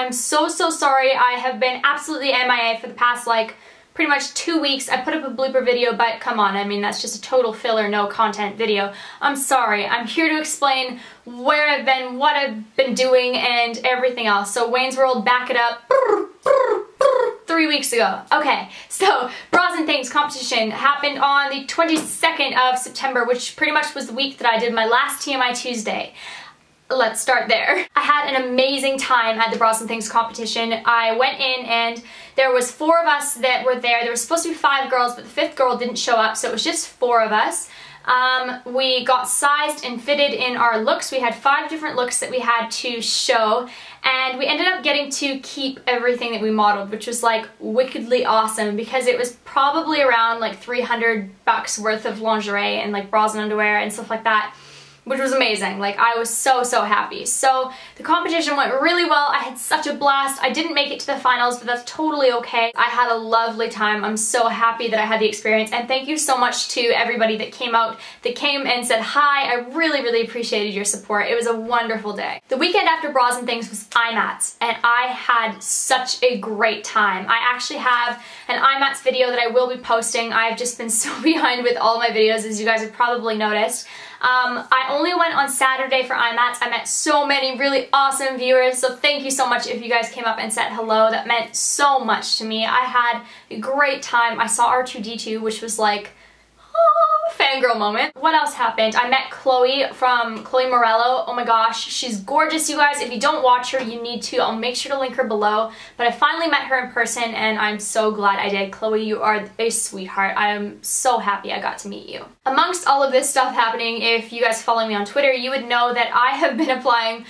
I'm so sorry. I have been absolutely MIA for the past like pretty much 2 weeks. I put up a blooper video, but come on, I mean, that's just a total filler, no content video. I'm sorry. I'm here to explain where I've been, what I've been doing, and everything else. So Wayne's World, back it up. 3 weeks ago. Okay, so Bras and Things competition happened on the 22nd of September, which pretty much was the week that I did my last TMI Tuesday. Let's start there. I had an amazing time at the Bras and Things competition. I went in and there was 4 of us that were there. There was supposed to be 5 girls, but the 5th girl didn't show up, so it was just 4 of us. We got sized and fitted in our looks. We had 5 different looks that we had to show, and we ended up getting to keep everything that we modeled, which was like wickedly awesome because it was probably around like $300 worth of lingerie and like bras and underwear and stuff like that, which was amazing. Like, I was so happy. So the competition went really well. I had such a blast. I didn't make it to the finals, but that's totally okay. I had a lovely time. I'm so happy that I had the experience, and thank you so much to everybody that came out, that came and said hi. I really appreciated your support. It was a wonderful day. The weekend after Bras and Things was IMATS, and I had such a great time. I actually have an IMATS video that I will be posting. I've just been so behind with all my videos, as you guys have probably noticed. I only went on Saturday for IMATS. I met so many really awesome viewers, so thank you so much if you guys came up and said hello. That meant so much to me. I had a great time. I saw R2-D2, which was like, oh, fangirl moment. What else happened? I met Chloe from Chloe Morello. Oh my gosh, she's gorgeous, you guys. If you don't watch her, you need to. I'll make sure to link her below. But I finally met her in person, and I'm so glad I did. Chloe, you are a sweetheart. I am so happy I got to meet you. Amongst all of this stuff happening, if you guys follow me on Twitter, you would know that I have been applying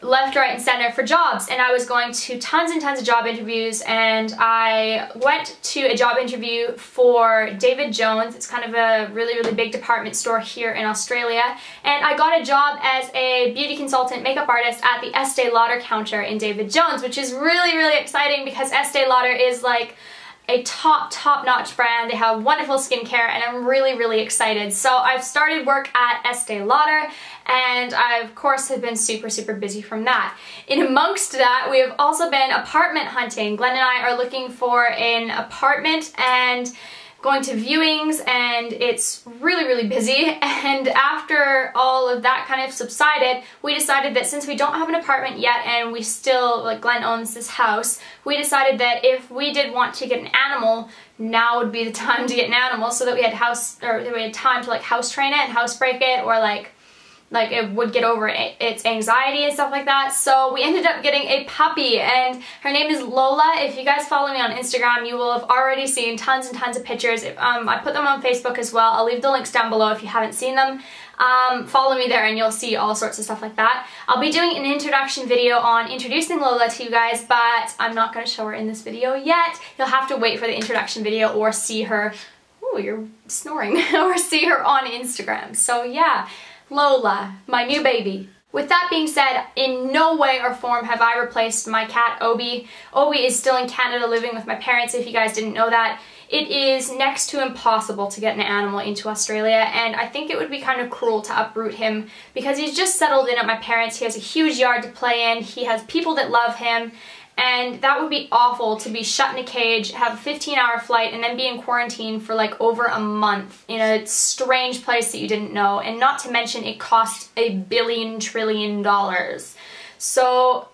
left, right, and center for jobs, and I was going to tons and tons of job interviews, and I went to a job interview for David Jones. It's kind of a really big department store here in Australia, and I got a job as a beauty consultant makeup artist at the Estee Lauder counter in David Jones, which is really exciting because Estee Lauder is like a top-notch brand. They have wonderful skincare, and I'm really excited. So I've started work at Estee Lauder, and I of course have been super busy from that. In amongst that, we have also been apartment hunting. Glenn and I are looking for an apartment and going to viewings, and it's really busy. And after all of that kind of subsided, we decided that since we don't have an apartment yet and we still, like, Glenn owns this house, we decided that if we did want to get an animal, now would be the time to get an animal, so that we had time to like house train it and housebreak it, or like it would get over its anxiety and stuff like that. So we ended up getting a puppy, and her name is Lola. If you guys follow me on Instagram, you will have already seen tons and tons of pictures. I put them on Facebook as well. I'll leave the links down below if you haven't seen them. Follow me there and you'll see all sorts of stuff like that. I'll be doing an introduction video on introducing Lola to you guys, but I'm not going to show her in this video yet. You'll have to wait for the introduction video or see her, ooh, you're snoring, or see her on Instagram. So yeah, Lola, my new baby. With that being said, in no way or form have I replaced my cat, Obi. Obi is still in Canada living with my parents, if you guys didn't know that. It is next to impossible to get an animal into Australia, and I think it would be kind of cruel to uproot him because he's just settled in at my parents'. He has a huge yard to play in, he has people that love him, and that would be awful to be shut in a cage, have a 15-hour flight, and then be in quarantine for like over a month in a strange place that you didn't know, and not to mention it costs $1 billion trillion. So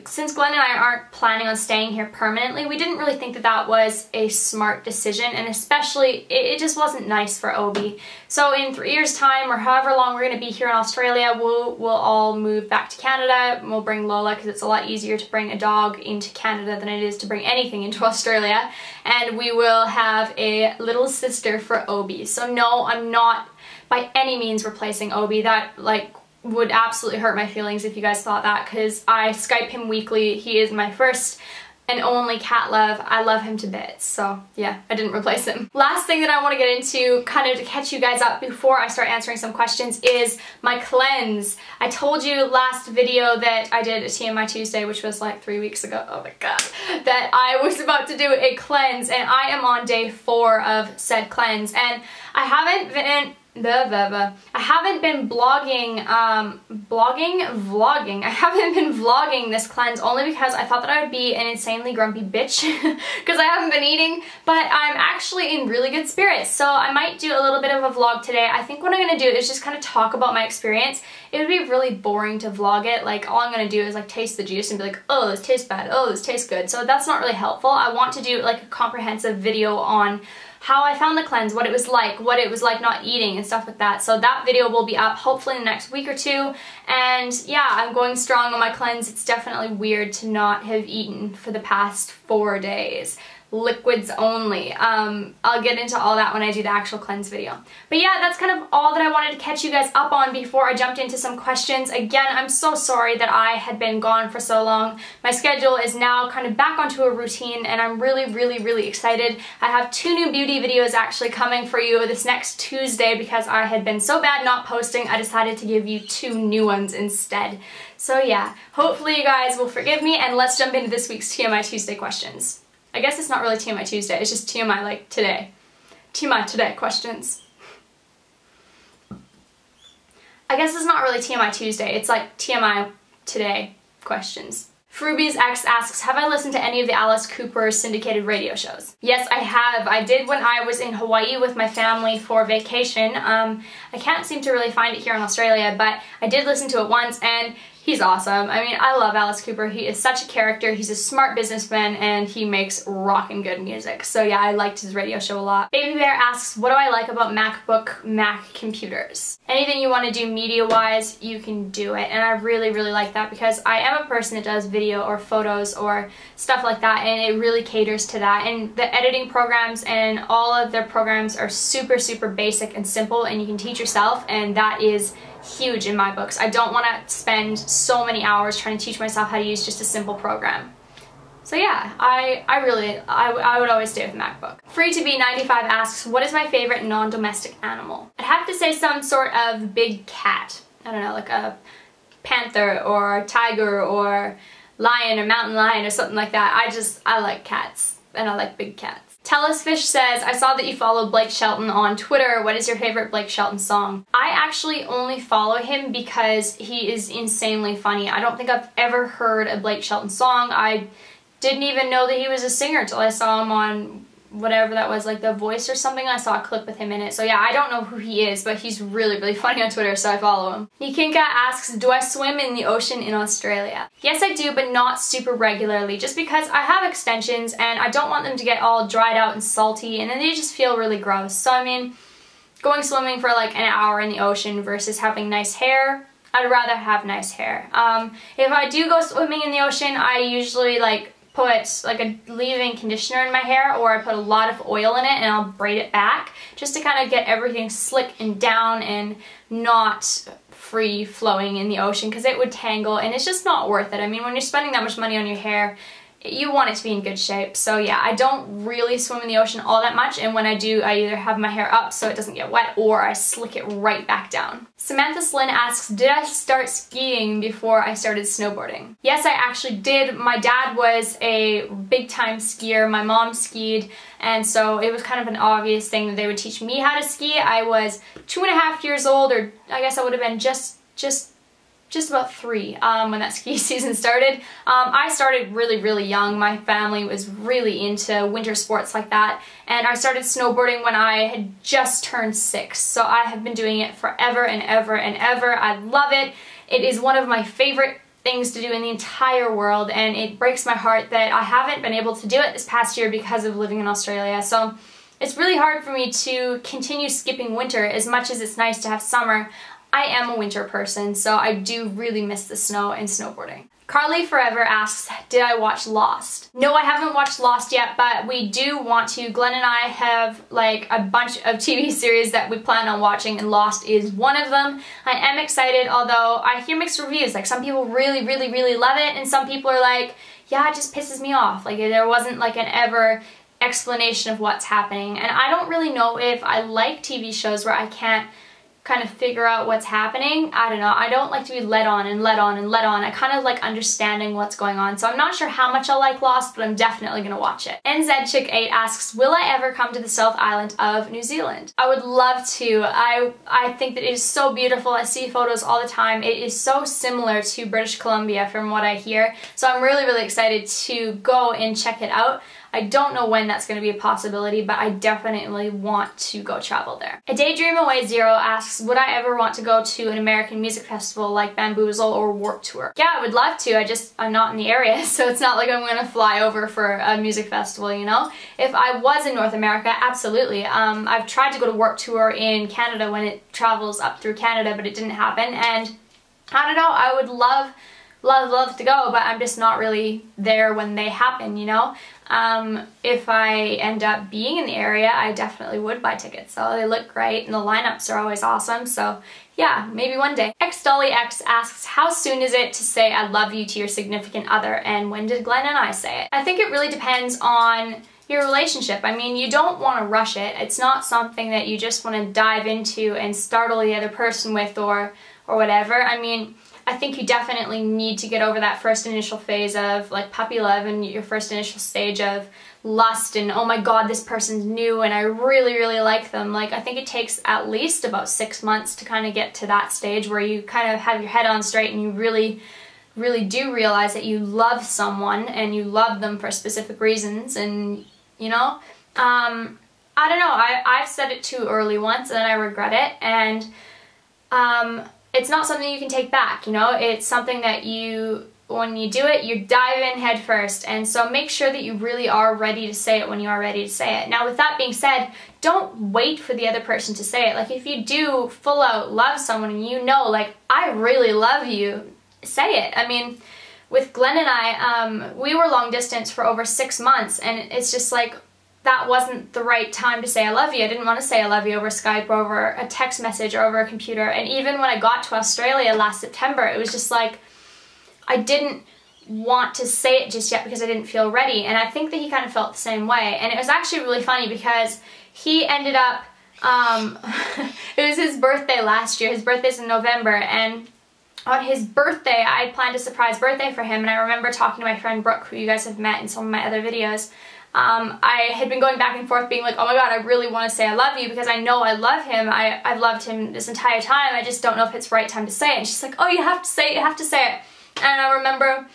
since Glenn and I aren't planning on staying here permanently, we didn't really think that that was a smart decision, and especially it just wasn't nice for Obi. So in 3 years time, or however long we're going to be here in Australia, we'll all move back to Canada, and we'll bring Lola because it's a lot easier to bring a dog into Canada than it is to bring anything into Australia, and we will have a little sister for Obi. So no, I'm not by any means replacing Obi. That would absolutely hurt my feelings if you guys thought that, because I Skype him weekly. He is my first and only cat love. I love him to bits. So yeah, I didn't replace him. Last thing that I want to get into, kind of to catch you guys up before I start answering some questions, is my cleanse. I told you last video that I did a TMI Tuesday, which was like 3 weeks ago, oh my god, that I was about to do a cleanse, and I am on day 4 of said cleanse, and I haven't been I haven't been vlogging this cleanse only because I thought that I would be an insanely grumpy bitch because I haven't been eating, but I'm actually in really good spirits, so I might do a little bit of a vlog today. I think what I'm going to do is just kind of talk about my experience. It would be really boring to vlog it. Like, all I'm going to do is like taste the juice and be like, oh, this tastes bad, oh, this tastes good. So that's not really helpful. I want to do like a comprehensive video on how I found the cleanse, what it was like not eating and stuff like that. So that video will be up hopefully in the next week or two. And yeah, I'm going strong on my cleanse. It's definitely weird to not have eaten for the past 4 days. Liquids only. I'll get into all that when I do the actual cleanse video. But yeah, that's kind of all that I wanted to catch you guys up on before I jumped into some questions. Again, I'm so sorry that I had been gone for so long. My schedule is now kind of back onto a routine, and I'm really excited. I have 2 new beauty videos actually coming for you this next Tuesday because I had been so bad not posting, I decided to give you 2 new ones instead. So yeah, hopefully you guys will forgive me, and let's jump into this week's TMI Tuesday questions. I guess it's not really TMI Tuesday, it's just TMI like today. TMI today questions. I guess it's not really TMI Tuesday, it's like TMI today questions. Fruby's X asks, have I listened to any of the Alice Cooper syndicated radio shows? Yes, I have. I did when I was in Hawaii with my family for vacation. I can't seem to really find it here in Australia, but I did listen to it once, and he's awesome. I mean, I love Alice Cooper. He is such a character. He's a smart businessman, and he makes rockin' good music. So yeah, I liked his radio show a lot. Baby Bear asks, what do I like about Mac computers? Anything you want to do media-wise, you can do it. And I really like that because I am a person that does video or photos or stuff like that, and it really caters to that. And the editing programs and all of their programs are super basic and simple, and you can teach yourself, and that is huge in my books. I don't want to spend so many hours trying to teach myself how to use just a simple program. So yeah, I would always stay with MacBook. Free to be 95 asks, what is my favorite non-domestic animal? I'd have to say some sort of big cat. I don't know, like a panther or tiger or lion or mountain lion or something like that. I like cats, and I like big cats. Telesfish says, I saw that you followed Blake Shelton on Twitter. What is your favorite Blake Shelton song? I actually only follow him because he is insanely funny. I don't think I've ever heard a Blake Shelton song. I didn't even know that he was a singer until I saw him on whatever that was, like The Voice or something. I saw a clip with him in it. So yeah, I don't know who he is, but he's really funny on Twitter, so I follow him. Nikinka asks, do I swim in the ocean in Australia? Yes, I do, but not super regularly, just because I have extensions and I don't want them to get all dried out and salty, and then they just feel really gross. So I mean, going swimming for like an hour in the ocean versus having nice hair, I'd rather have nice hair. If I do go swimming in the ocean, I usually like put like a leave-in conditioner in my hair, or I put a lot of oil in it and I'll braid it back just to kind of get everything slick and down and not free flowing in the ocean, because it would tangle and it's just not worth it. I mean, when you're spending that much money on your hair, you want it to be in good shape. So yeah, I don't really swim in the ocean all that much, and when I do, I either have my hair up so it doesn't get wet, or I slick it right back down. Samantha Slynn asks, did I start skiing before I started snowboarding? Yes, I actually did. My dad was a big time skier, my mom skied, and so it was kind of an obvious thing that they would teach me how to ski. I was 2.5 years old, or I guess I would have been just about 3 when that ski season started. I started really young. My family was really into winter sports like that, and I started snowboarding when I had just turned 6. So I have been doing it forever and ever and ever. I love it. It is one of my favorite things to do in the entire world, and it breaks my heart that I haven't been able to do it this past year because of living in Australia. So it's really hard for me to continue skipping winter as much as it's nice to have summer. I am a winter person, so I do really miss the snow and snowboarding. Carly Forever asks, did I watch Lost? No, I haven't watched Lost yet, but we do want to. Glenn and I have like a bunch of TV series that we plan on watching, and Lost is one of them. I am excited, although I hear mixed reviews. Like, some people really love it, and some people are like, yeah, it just pisses me off. Like, there wasn't like an ever explanation of what's happening. And I don't really know if I like TV shows where I can't kind of figure out what's happening. I don't know. I don't like to be led on and led on and led on. I kind of like understanding what's going on. So I'm not sure how much I'll like Lost, but I'm definitely going to watch it. NZChick8 asks, will I ever come to the South Island of New Zealand? I would love to. I think that it is so beautiful. I see photos all the time. It is so similar to British Columbia from what I hear. So I'm really, really excited to go and check it out. I don't know when that's going to be a possibility, but I definitely want to go travel there. A Daydream Away Zero asks, would I ever want to go to an American music festival like Bamboozle or Warped Tour? Yeah, I would love to. I'm not in the area, so it's not like I'm going to fly over for a music festival, you know? If I was in North America, absolutely. I've tried to go to Warped Tour in Canada when it travels up through Canada, but it didn't happen, and I don't know, I would love to go, but I'm just not really there when they happen, you know? If I end up being in the area, I definitely would buy tickets. So they look great and the lineups are always awesome. So yeah, maybe one day. XDollyX asks, how soon is it to say I love you to your significant other, and when did Glenn and I say it? I think it really depends on your relationship. I mean, you don't want to rush it. It's not something that you just want to dive into and startle the other person with or whatever. I mean, I think you definitely need to get over that first initial phase of like puppy love and your first initial stage of lust and oh my god, this person's new and I really, really like them. Like, I think it takes at least about 6 months to kind of get to that stage where you kind of have your head on straight and you really do realize that you love someone and you love them for specific reasons, and you know, I don't know, I've said it too early once and then I regret it, and it's not something you can take back, you know? It's something that when you do it, you dive in head first, and so make sure that you really are ready to say it when you are ready to say it. Now, with that being said, don't wait for the other person to say it. Like, if you do full out love someone and you know, like, I really love you, say it. I mean, with Glenn and I, we were long distance for over 6 months, and it's just like, that wasn't the right time to say I love you. I didn't want to say I love you over Skype or over a text message or over a computer. And even when I got to Australia last September, it was just like, I didn't want to say it just yet because I didn't feel ready. And I think that he kind of felt the same way. And it was actually really funny because he ended up, it was his birthday last year. His birthday's in November, and on his birthday, I had planned a surprise birthday for him. And I remember talking to my friend Brooke, who you guys have met in some of my other videos. I had been going back and forth being like, oh my god, I really want to say I love you because I know I love him. I've loved him this entire time. I just don't know if it's the right time to say it. And she's like, oh, you have to say it, you have to say it. And I remember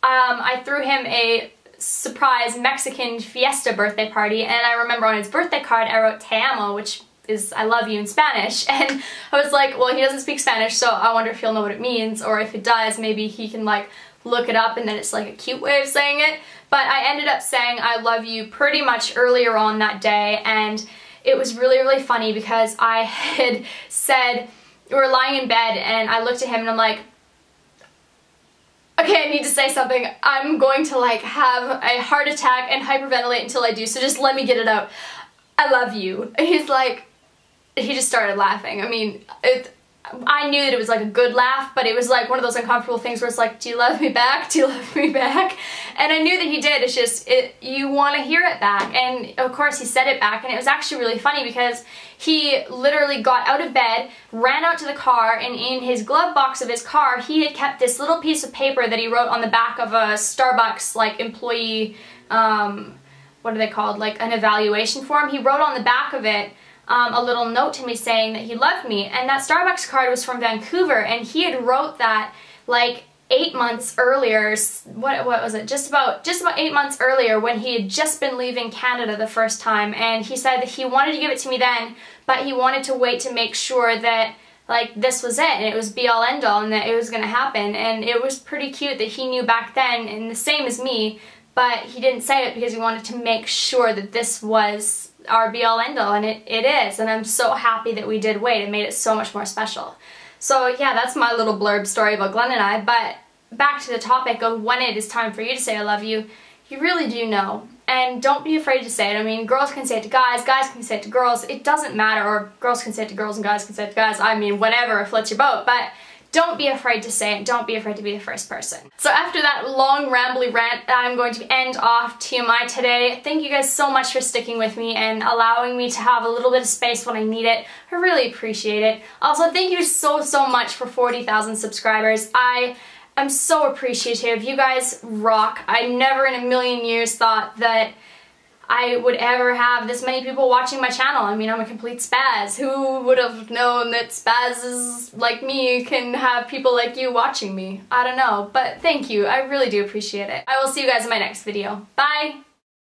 I threw him a surprise Mexican fiesta birthday party, and I remember on his birthday card I wrote Te amo, which is I love you in Spanish. And I was like, well, he doesn't speak Spanish, so I wonder if he'll know what it means, or if it does, maybe he can like look it up and then it's like a cute way of saying it. But I ended up saying I love you pretty much earlier on that day, and it was really, really funny because I had said, we were lying in bed and I looked at him and I'm like, okay, I need to say something. I'm going to like have a heart attack and hyperventilate until I do, so just let me get it out. I love you. And he's like, he just started laughing. I mean, I knew that it was like a good laugh, but it was like one of those uncomfortable things where it's like, do you love me back? Do you love me back? And I knew that he did. It's just, you want to hear it back. And of course he said it back, and it was actually really funny because he literally got out of bed, ran out to the car, and in his glove box of his car, he had kept this little piece of paper that he wrote on the back of a Starbucks like employee, what are they called? Like an evaluation form. He wrote on the back of it a little note to me saying that he loved me, and that Starbucks card was from Vancouver, and he had wrote that like 8 months earlier. What was it? Just about 8 months earlier, when he had just been leaving Canada the first time, and he said that he wanted to give it to me then, but he wanted to wait to make sure that like this was it and it was be all end all and that it was gonna happen. And it was pretty cute that he knew back then, and the same as me, but he didn't say it because he wanted to make sure that this was our be all end all, and it is, and I'm so happy that we did wait. It made it so much more special. So yeah, that's my little blurb story about Glenn and I. But back to the topic of when it is time for you to say I love you, you really do know, and don't be afraid to say it. I mean, girls can say it to guys, guys can say it to girls, it doesn't matter, or girls can say it to girls and guys can say it to guys. I mean, whatever, floats your boat, but don't be afraid to say it. Don't be afraid to be the first person. So after that long rambly rant, I'm going to end off TMI today. Thank you guys so much for sticking with me and allowing me to have a little bit of space when I need it. I really appreciate it. Also, thank you so much for 40,000 subscribers. I'm so appreciative. You guys rock. I never in a million years thought that I would ever have this many people watching my channel. I mean, I'm a complete spaz. Who would have known that spazzes like me can have people like you watching me? I don't know, but thank you. I really do appreciate it. I will see you guys in my next video. Bye!